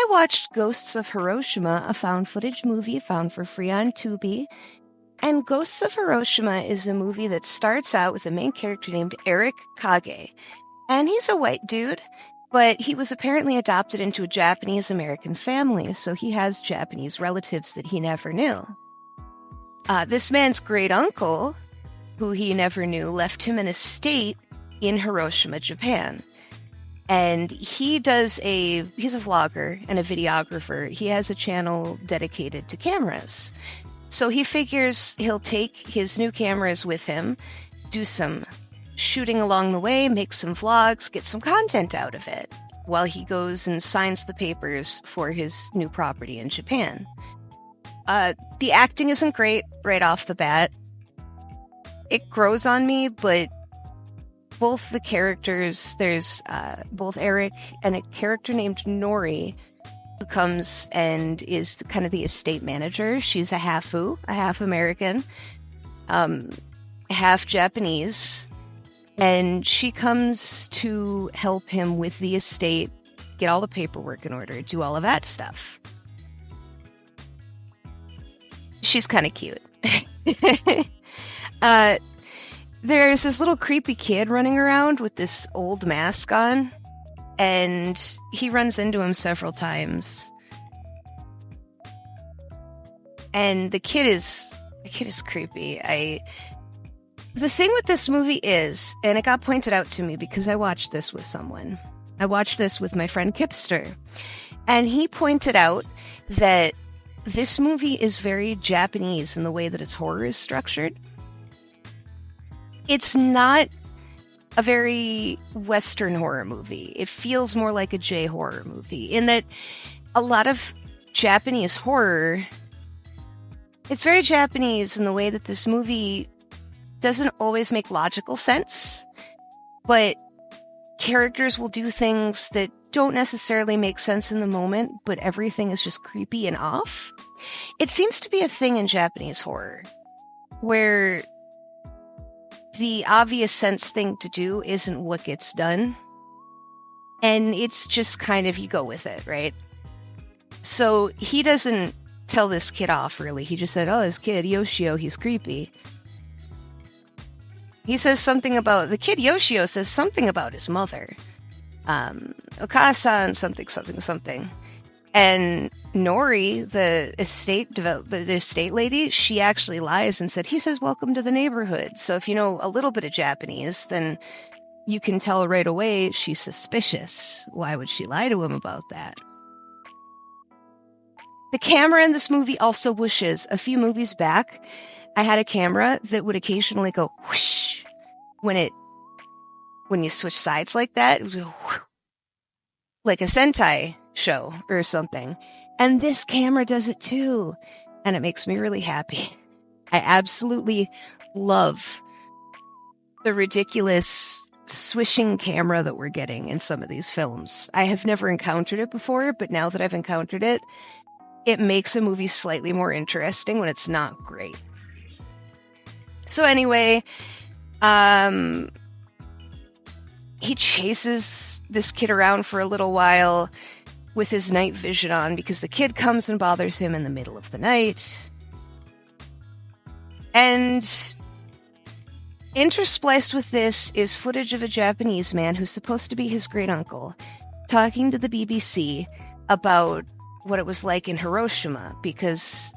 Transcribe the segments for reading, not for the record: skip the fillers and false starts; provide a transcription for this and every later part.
watched Ghosts of Hiroshima, a found footage movie found for free on Tubi. And Ghosts of Hiroshima is a movie that starts out with a main character named Eric Kage. And he's a white dude, but he was apparently adopted into a Japanese-American family, so he has Japanese relatives that he never knew. This man's great-uncle, who he never knew, left him an estate in Hiroshima, Japan. And he's a vlogger and a videographer. He has a channel dedicated to cameras. So he figures he'll take his new cameras with him, do some shooting along the way, make some vlogs, get some content out of it, while he goes and signs the papers for his new property in Japan. The acting isn't great right off the bat. It grows on me, but both the characters, there's both Eric and a character named Nori, who comes and is kind of the estate manager. She's a half American, half Japanese, and she comes to help him with the estate, get all the paperwork in order, do all of that stuff. She's kind of cute. There's this little creepy kid running around with this old mask on, and he runs into him several times. And the kid is creepy. The thing with this movie is, and it got pointed out to me because I watched this with someone. I watched this with my friend Kipster, and he pointed out that this movie is very Japanese in the way that its horror is structured. It's not a very Western horror movie. It feels more like a J-horror movie in that a lot of Japanese horror, it's very Japanese in the way that this movie doesn't always make logical sense, but characters will do things that don't necessarily make sense in the moment, but everything is just creepy and off. It seems to be a thing in Japanese horror where the obvious sense thing to do isn't what gets done. And it's just kind of, you go with it, right? So he doesn't tell this kid off, really. He just said, oh, this kid, Yoshio, he's creepy. He says something about, the kid Yoshio says something about his mother. Okasan, something. And Nori, the estate lady, she actually lies and said, he says, welcome to the neighborhood. So if you know a little bit of Japanese, then you can tell right away she's suspicious. Why would she lie to him about that? The camera in this movie also whooshes. A few movies back, I had a camera that would occasionally go whoosh when you switch sides like that. It was like a Sentai show or something. And this camera does it too. And it makes me really happy. I absolutely love the ridiculous swishing camera that we're getting in some of these films. I have never encountered it before, but now that I've encountered it, it makes a movie slightly more interesting when it's not great. So anyway, he chases this kid around for a little while with his night vision on because the kid comes and bothers him in the middle of the night. And interspliced with this is footage of a Japanese man who's supposed to be his great-uncle talking to the BBC about what it was like in Hiroshima because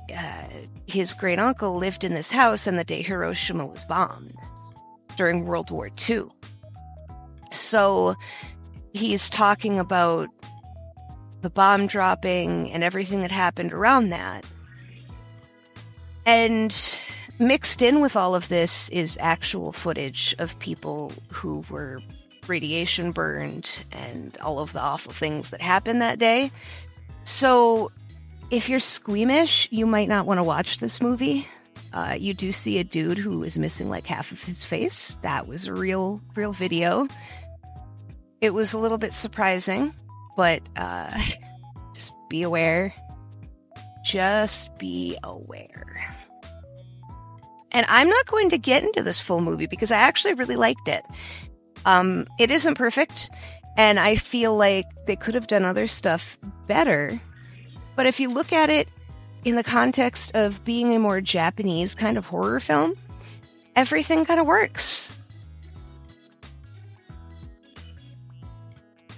his great-uncle lived in this house on the day Hiroshima was bombed during World War II. So he's talking about the bomb dropping and everything that happened around that. And mixed in with all of this is actual footage of people who were radiation burned and all of the awful things that happened that day. So if you're squeamish, you might not want to watch this movie. You do see a dude who is missing like half of his face. That was a real video. It was a little bit surprising, but just be aware. Just be aware. And I'm not going to get into this full movie because I actually really liked it. It isn't perfect. And I feel like they could have done other stuff better. But if you look at it in the context of being a more Japanese kind of horror film, everything kind of works.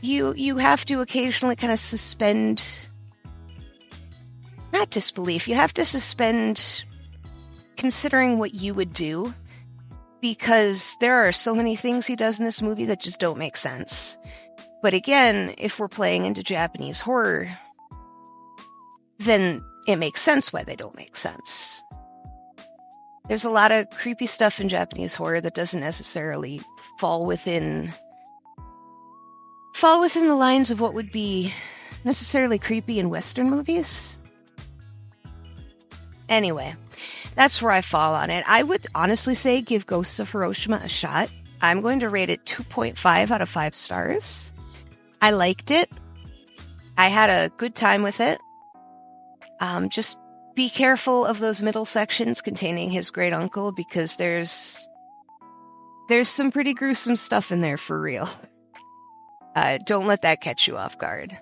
You have to occasionally kind of suspend, not disbelief, you have to suspend considering what you would do, because there are so many things he does in this movie that just don't make sense. But again, if we're playing into Japanese horror, then it makes sense why they don't make sense. There's a lot of creepy stuff in Japanese horror that doesn't necessarily fall within the lines of what would be necessarily creepy in Western movies. Anyway, that's where I fall on it. I would honestly say give Ghosts of Hiroshima a shot. I'm going to rate it 2.5 out of 5 stars. I liked it. I had a good time with it. Just be careful of those middle sections containing his great uncle, because there's some pretty gruesome stuff in there for real. Don't let that catch you off guard.